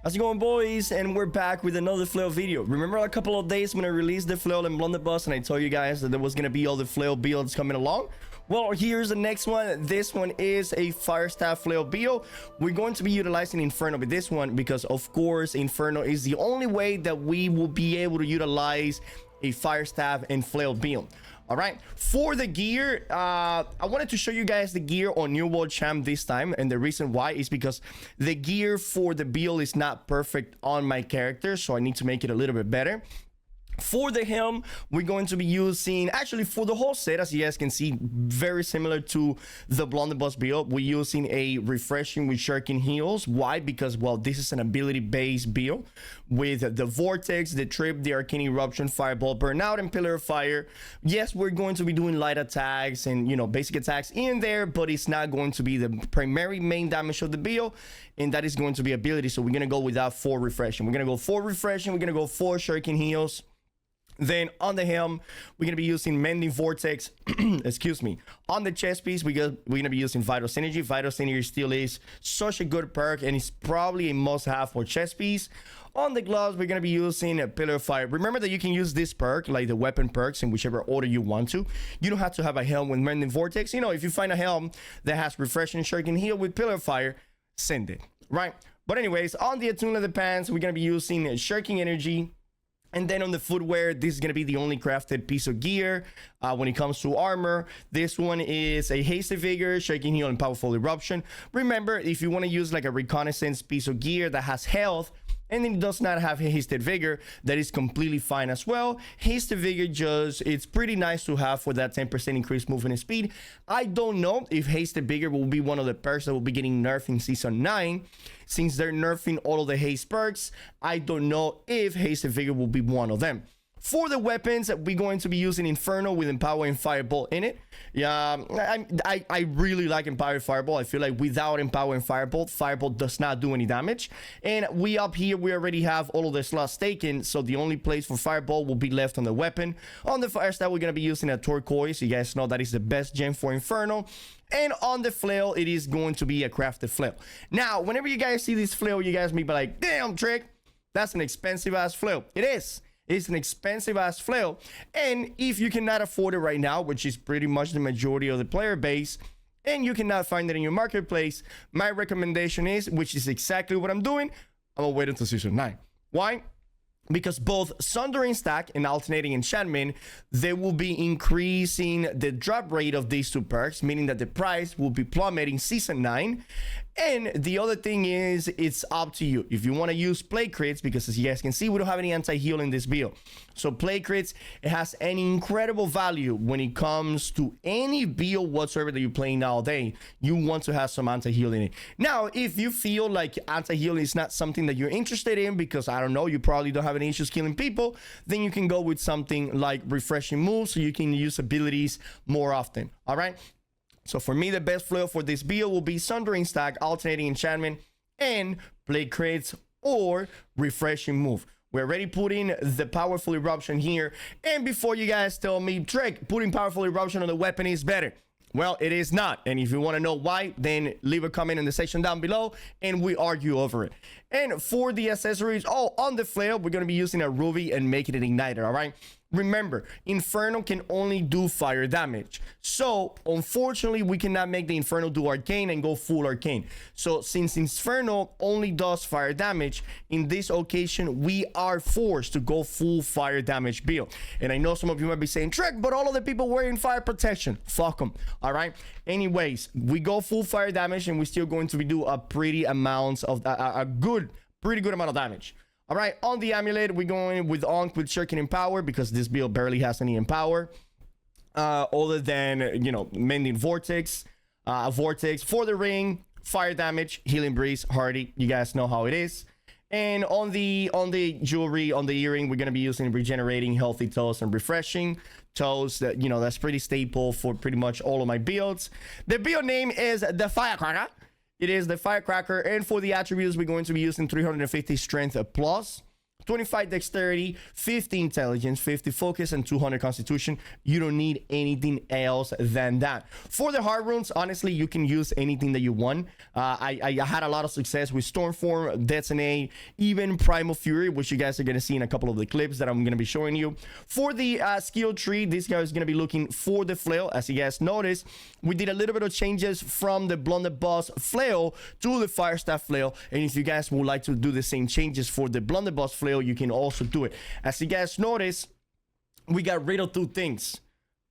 How's it going, boys? And we're back with another Flail video. Remember a couple of days when I released the Flail and Blunderbuss and I told you guys that there was going to be all the Flail builds coming along? Well, here's the next one. This one is a Fire Staff Flail build. We're going to be utilizing Inferno with this one because, of course, Inferno is the only way that we will be able to utilize a Fire Staff and Flail build. All right, for the gear, I wanted to show you guys the gear on New World Champ this time, and the reason why is because the gear for the build is not perfect on my character, so I need to make it a little bit better. For the helm, we're going to be using, actually for the whole set, as you guys can see, very similar to the Blunderbuss build, we're using a refreshing with shuriken heals. Why? Because, well, this is an ability based build with the vortex, the trip, the arcane eruption, fireball, burnout, and pillar of fire. Yes, we're going to be doing light attacks and, you know, basic attacks in there, but it's not going to be the primary main damage of the build, and that is going to be ability. So we're going to go with that 4 refreshing. We're going to go 4 refreshing, we're going to go 4 shuriken heals. Then on the helm, we're going to be using Mending Vortex, excuse me. On the chest piece, we're going to be using Vital Synergy. Vital Synergy still is such a good perk, and it's probably a must-have for chest piece. On the gloves, we're going to be using a Pillar of Fire. Remember that you can use this perk, like the weapon perks, in whichever order you want to. You don't have to have a helm with Mending Vortex. You know, if you find a helm that has Refreshing Shuriken Heal with Pillar of Fire, send it, right? But anyways, on the Attune Leather Pants, we're going to be using Shuriken Energy. And then on the footwear, this is going to be the only crafted piece of gear. When it comes to armor, this one is a Hasty Vigor, Shaking Heal, and Powerful Eruption. Remember, if you want to use like a reconnaissance piece of gear that has health, and it does not have Hasted Vigor, that is completely fine as well. Hasted Vigor it's pretty nice to have for that 10% increased movement speed. I don't know if Hasted Vigor will be one of the perks that will be getting nerfed in Season 9. Since they're nerfing all of the haste perks, I don't know if Hasted Vigor will be one of them. For the weapons, we're going to be using Inferno with Empower and Fireball in it. Yeah, I really like Empower and Fireball. I feel like without Empower and Fireball, Fireball does not do any damage. And we up here, we already have all of the slots taken, so the only place for Fireball will be left on the weapon. On the Fire Staff, we're going to be using a Turquoise. You guys know that is the best gem for Inferno. And on the Flail, it is going to be a crafted Flail. Now, whenever you guys see this Flail, you guys may be like, damn, Trick, that's an expensive ass Flail. It is. It's an expensive ass Flail, and if you cannot afford it right now, which is pretty much the majority of the player base, and you cannot find it in your marketplace, my recommendation is, which is exactly what I'm doing, I'm gonna wait until Season 9. Why? Because both Sundering Stack and Alternating Enchantment, they will be increasing the drop rate of these two perks, meaning that the price will be plummeting Season 9. And the other thing is, it's up to you. If you want to use Play Crits, because as you guys can see, we don't have any anti-heal in this build. So Play Crits, it has an incredible value when it comes to any build whatsoever that you're playing nowadays. You want to have some anti-heal in it. Now, if you feel like anti-heal is not something that you're interested in, because I don't know, you probably don't have any issues killing people, then you can go with something like Refreshing Moves, so you can use abilities more often. All right. So for me, the best Flail for this build will be Sundering Stack, Alternating Enchantment, and Play Crits or Refreshing Move. We're already putting the Powerful Eruption here. And before you guys tell me, Trick, putting Powerful Eruption on the weapon is better. Well, it is not. And if you want to know why, then leave a comment in the section down below and we argue over it. And for the accessories, on the Flail, we're going to be using a Ruby and making it igniter, all right? Remember, Inferno can only do fire damage. So, unfortunately, we cannot make the Inferno do arcane and go full arcane. So, since Inferno only does fire damage, in this occasion, we are forced to go full fire damage build. And I know some of you might be saying, Trek, but all of the people wearing fire protection. Fuck them. All right? Anyways, we go full fire damage and we're still going to do a pretty amount of, pretty good amount of damage. All right, on the amulet, we're going with Shuriken Empower because this build barely has any Empower. Other than, you know, Mending Vortex. Vortex for the ring, fire damage, Healing Breeze, Hardy. You guys know how it is. And on the jewelry, on the earring, we're going to be using Regenerating, Healthy Toes, and Refreshing Toes. That, you know, that's pretty staple for pretty much all of my builds. The build name is the Firecracker. It is the Firecracker, and for the attributes, we're going to be using 350 strength plus, 25 dexterity, 50 intelligence, 50 focus, and 200 constitution. You don't need anything else than that. For the hard runes, honestly, you can use anything that you want. I had a lot of success with Stormform, Detonate, even Primal Fury, which you guys are going to see in a couple of the clips that I'm going to be showing you. For the skill tree, this guy is going to be looking for the Flail. As you guys noticed, we did a little bit of changes from the Blunderbuss Flail to the Firestaff Flail. And if you guys would like to do the same changes for the Blunderbuss Flail, you can also do it. As you guys notice, we got rid of two things.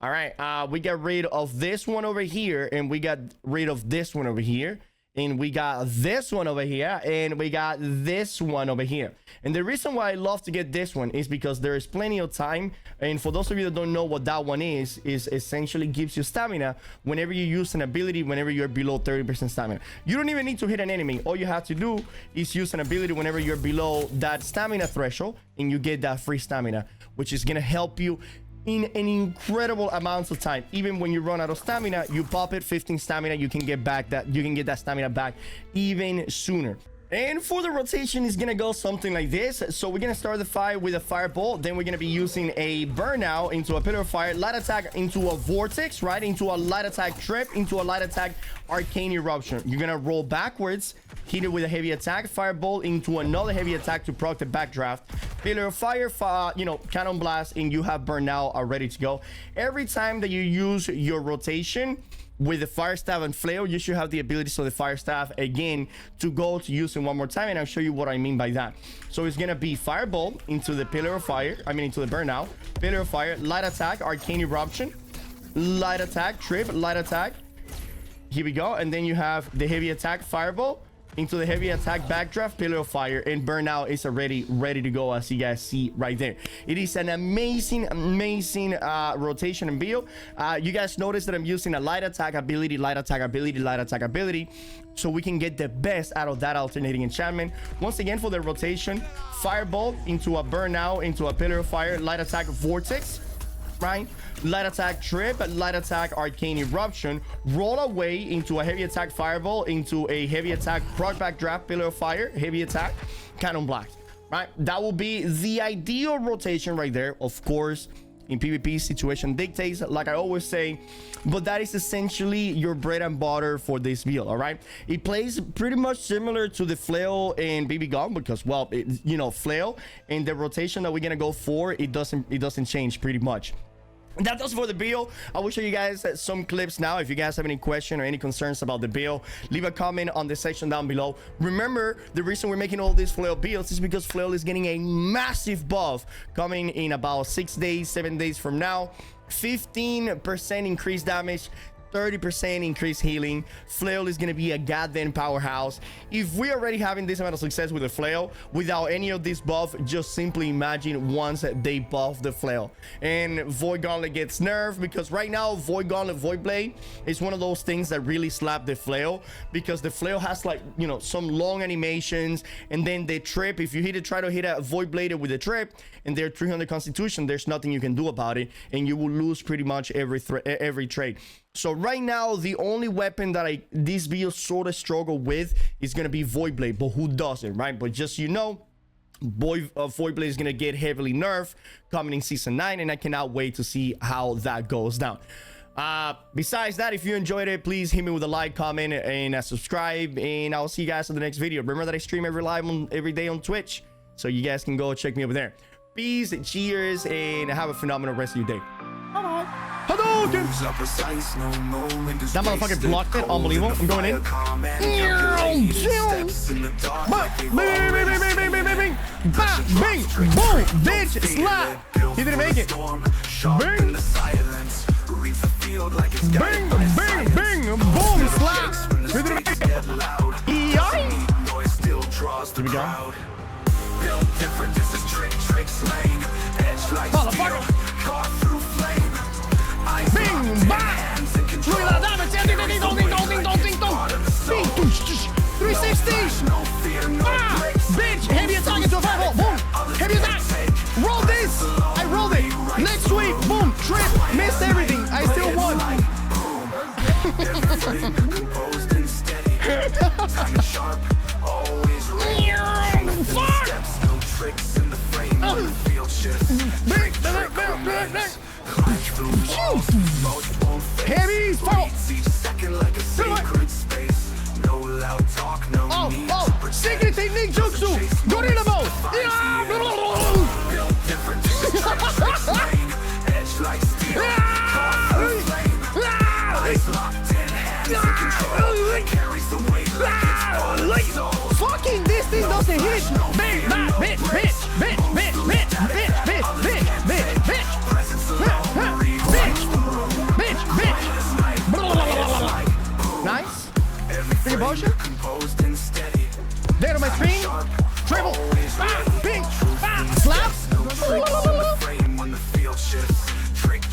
All right, we got rid of this one over here, and we got rid of this one over here, and we got this one over here, and we got this one over here. And the reason why I love to get this one is because there is plenty of time. And for those of you that don't know what that one is essentially gives you stamina whenever you use an ability, whenever you're below 30% stamina. You don't even need to hit an enemy. All you have to do is use an ability whenever you're below that stamina threshold, and you get that free stamina, which is gonna help you in an incredible amounts of time. Even when you run out of stamina, you pop it, 15 stamina, you can get that stamina back even sooner. And for the rotation, is gonna go something like this. So we're gonna start the fight with a fireball, then we're gonna be using a burnout into a pillar of fire, light attack into a vortex, right, into a light attack trip, into a light attack arcane eruption. You're gonna roll backwards, hit it with a heavy attack, fireball into another heavy attack to proc the backdraft, pillar of fire, cannon blast, and you have burnout ready to go. Every time that you use your rotation with the fire staff and flail, you should have the ability, so the fire staff again, to go to use it one more time, and I'll show you what I mean by that. So it's gonna be fireball into the pillar of fire, into the burnout, pillar of fire, light attack, arcane eruption, light attack, trip, light attack. Here we go. And then you have the heavy attack, fireball into the heavy attack backdraft, pillar of fire, and burnout is already ready to go, as you guys see right there. It is an amazing rotation and build. You guys notice that I'm using a light attack ability, light attack ability, light attack ability, so we can get the best out of that alternating enchantment. Once again, for the rotation, fireball into a burnout, into a pillar of fire, light attack vortex, right, light attack trip, light attack arcane eruption, roll away into a heavy attack fireball, into a heavy attack proc back draft, pillar of fire, heavy attack cannon blast, right? That will be the ideal rotation right there. Of course, in PvP, situation dictates, like I always say, but that is essentially your bread and butter for this build. All right, it plays pretty much similar to the Flail and BB Gun, because, well, Flail and the rotation that we're gonna go for, it doesn't change pretty much. That does for the build. I will show you guys some clips now. If you guys have any question or any concerns about the build, leave a comment on the section down below. Remember, the reason we're making all these Flail builds is because Flail is getting a massive buff coming in about 6 days, 7 days from now. 15% increased damage, 30% increased healing. Flail is gonna be a goddamn powerhouse. If we're already having this amount of success with the Flail without any of this buff, just simply imagine once they buff the Flail. And Void Gauntlet gets nerfed, because right now Void Gauntlet, Void Blade is one of those things that really slap the Flail, because the Flail has, like, some long animations, and then they trip. If you try to hit a Void Blade with a trip and they're 300 constitution, there's nothing you can do about it, and you will lose pretty much every trade. So right now, the only weapon that this build sort of struggle with is going to be Void Blade, but who doesn't, right? But just Void Blade is going to get heavily nerfed coming in Season 9, and I cannot wait to see how that goes down. Besides that, if you enjoyed it, please hit me with a like, comment, and subscribe, and I'll see you guys in the next video. Remember that I stream every day on Twitch, so you guys can go check me over there. Peace, cheers, and have a phenomenal rest of your day. Bye-bye. Hadouken! That motherfucker blocked it. Unbelievable. I'm going in. Bing! Boom! Bitch! Slap! He didn't make it. Bing! Bing! Bing! Bing! Boom! Slap! He didn't make it. Here we go. Motherfucker! Bing! Bang! Look at that damage! Ding dong, ding dong, ding dong, ding dong! Bing! 360! Ah! Bitch! Heavy attack into a fireball! Boom! Heavy attack! Roll this! I rolled it! Next sweep! Boom! Trip! Missed everything! I still won! Fuck! Heavies, fall. Oh, secret technique jutsu. Gorilla mode. Fucking this thing doesn't hit. Bitch, bitch, bitch, bitch, bitch, bitch, bitch, bitch, bitch, bitch, bitch, bitch, bitch, bitch. Nice. Big motion. There on my screen. Triple. Ping. Slap.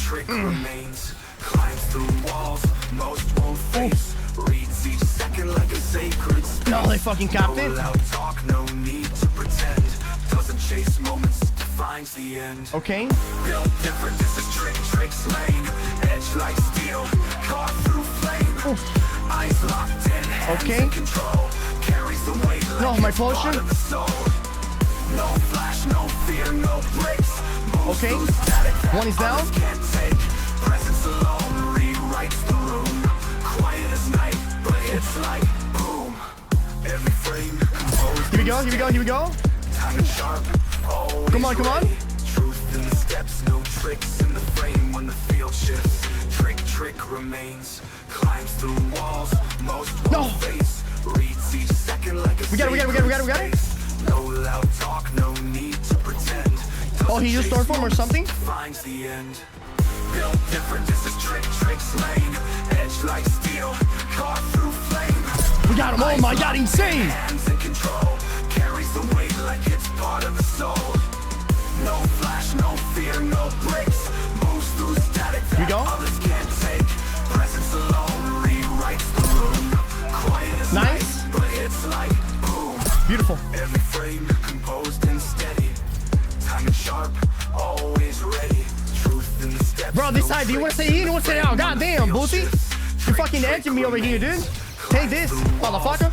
Trick remains. Climbs through walls. Most won't face. Reads each second like a sacred space. No, they fucking capped it. Talk, no need to pretend. Doesn't chase moments, defines the end. Okay. Built different, this is trick slaying. Edge like steel, caught through flame. Eyes locked in, hands in control. Carries the weight like no, my potion. No flash, no fear, no breaks. Okay. One is down. Presence alone rewrites the room. Quiet as night, but it's like boom. Every frame composed. Here we go, here we go, here we go. Time is sharp, come on, come on. Truth in the steps, no tricks in the frame when the field shifts. Trick remains. Climbs through walls, most won't face. Reads each second like a we got it. No loud talk, no need to pretend. Oh, he used Stormform or something? Finds the end. Built different, this is trick slaying. Edge like steel, caught through flame. We got him, oh my god, insane! Hands in control, carries the weight like it's part of the soul. No flash, no fear, no breaks. Moves through static that others can't take. Presence alone rewrites the room. Quiet as nice, night, but it's like boom. Beautiful. Every frame composed and steady. Time is sharp, always ready. Truth in the steps. Bro, this side, do you want to stay in or want to stay out? God damn, Boosie. You're fucking edging me over here, dude. Take this, motherfucker.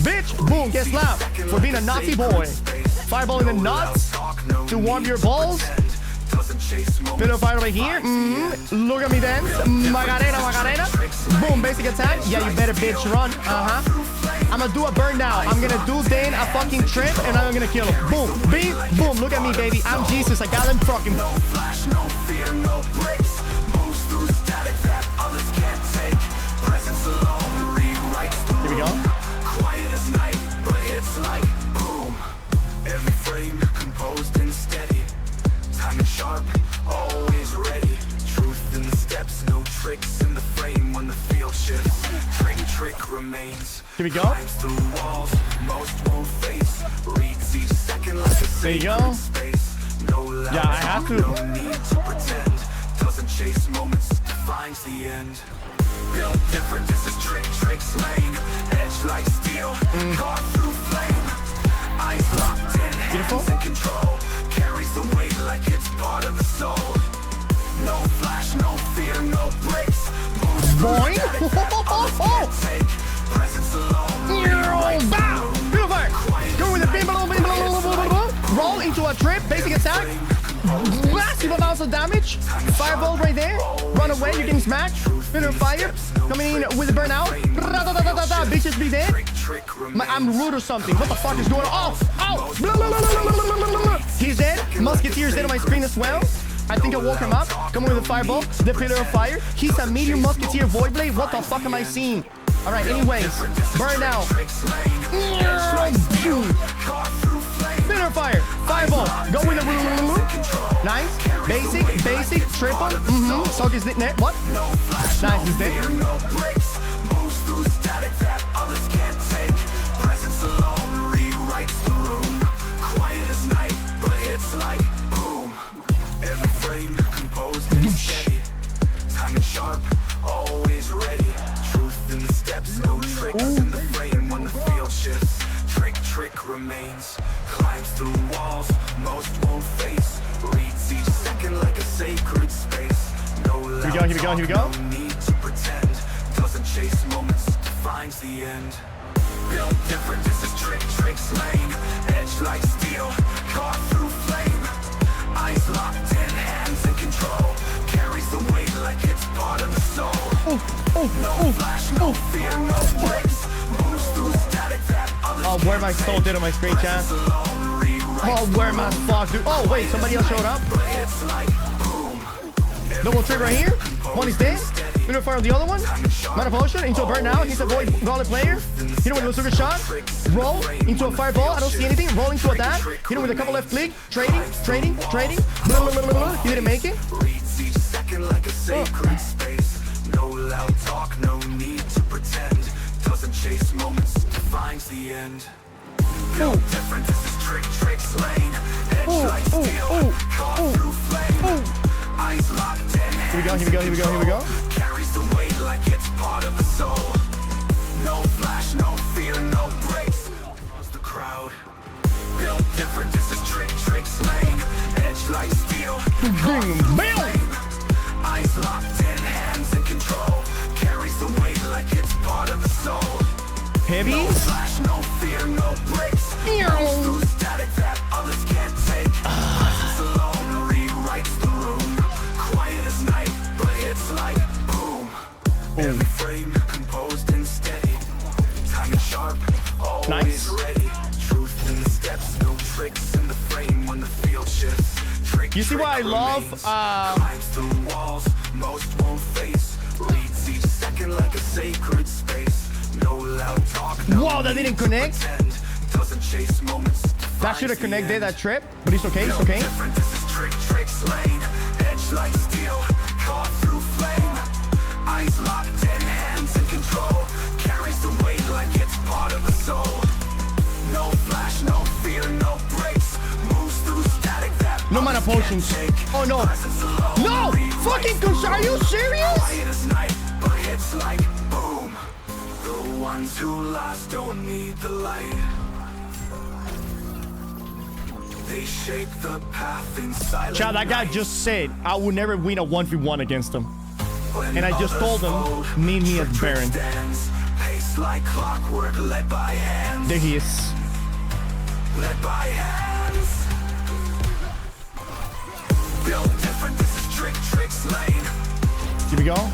Bitch, boom, get slapped for being a naughty boy. Fireball in the nuts to warm your balls. Little fire over here. Look at me dance. Macarena. Boom, basic attack. Yeah, you better bitch run. I'm gonna do a burn now. I'm gonna do then a fucking trip and I'm gonna kill him. Boom, beat, boom. Look at me, baby. I'm Jesus. I got him fucking. No flash, no fear, no breaks. Moves through static that others can't take. Presence alone rewrites the room. Here we go. Quiet as night, but it's like boom. Every frame composed and steady. Time is sharp, always ready. Truth in the steps, no tricks in the frame when the field shifts. Trick remains. Here we go. Climbs through walls, most won't face. Reads each second like a there you go. Space. No loud, yeah, I have to. No need to pretend. Doesn't chase moments, defines the end. Built different, this is trick slaying. Edge like steel, caught through flame. Eyes locked in, hands in control. Carries the weight like it's part of the soul. No flash, no fear, no breaks. Boing! Presence alone. Go with the beam, roll into a trip, basic attack. Massive amounts of damage. Fireball right there. Run away, you're getting smacked. Bit of fire. Coming in with a burnout. Bitches be dead. I'm rude or something. What the fuck is going on? Oh! He's dead. Musketeer's dead on my screen as well. I think I woke him up. Coming with a fireball. The pillar of fire. He's a medium musketeer void blade. What the fuck am I seeing? Alright, anyways. Burn out. Pillar of fire. Fireball. Go with a nice. Basic. Triple. Soak is dead. What? Nice, he's dead. Quiet as night, but it's like boom. Every frame composed and steady. Time is sharp, always ready. Truth in the steps, no tricks in the frame when the field shifts. Trick remains. Climbs through walls, most won't face. Reads each second like a sacred space. No loud talk, no need to pretend. Doesn't chase moments, defines the end. Built different, this is trick slaying. Edge like steel, caught through flame. Eyes locked in, hands in control. Carries the Oh, where my soul did on my screen, chat? Oh, where my fuck, dude? Oh, wait, somebody else showed up. Double trick right here. One is dead. Middle fire on the other one. Mana potion into a burn now. He's a void gauntlet player. Hit him with a super shot. Roll into a fireball. I don't see anything. Roll into a dash. Hit him with a couple left click. Trading. Blah, blah, blah, blah, blah. He didn't make it. No loud talk, no need to pretend. Doesn't chase moments, finds the end. No different, this is trick slaying. Edge like steel, caught through flame. Eyes locked in. Here we go. Carries the weight like it's part of the soul. No flash, no fear, no breaks. Across the crowd. Built different, this is trick slaying. Edge like steel, caught through flame. Eyes locked in, hands in control. Carries the weight like it's part of the soul. Heavy. No flash, no fear, no breaks. Through static that others can't take. Presence alone rewrites the room. Quiet as night, but it's like boom. Every frame composed and steady. Time is sharp, always ready. Truth in the steps, no tricks in the frame when the field shifts. You see why I love Climbs through walls, most won't face. Leads each second like a sacred space. No loud talk, no Wow, that didn't connect. pretend. Doesn't chase moments. That should have connected that trip, but it's okay, it's okay. Different, this is trick slaying. Edge like steel, caught through flame. Eyes locked in, hands in control. Carries the weight like it's part of the soul. No flash, no fear, no breaks. Moves through static that No mana potions. Oh no. No! Fucking gosh, are you serious? Quiet as night, but hits like boom. The ones who last don't need the light. They shape the path in silence. Child, that guy just said I would never win a 1v1 against him. And I just told him, meet me at Baron. Pace like clockwork, led by hands. There he is. Led by hands. Built different, this is trick slaying. Here we go.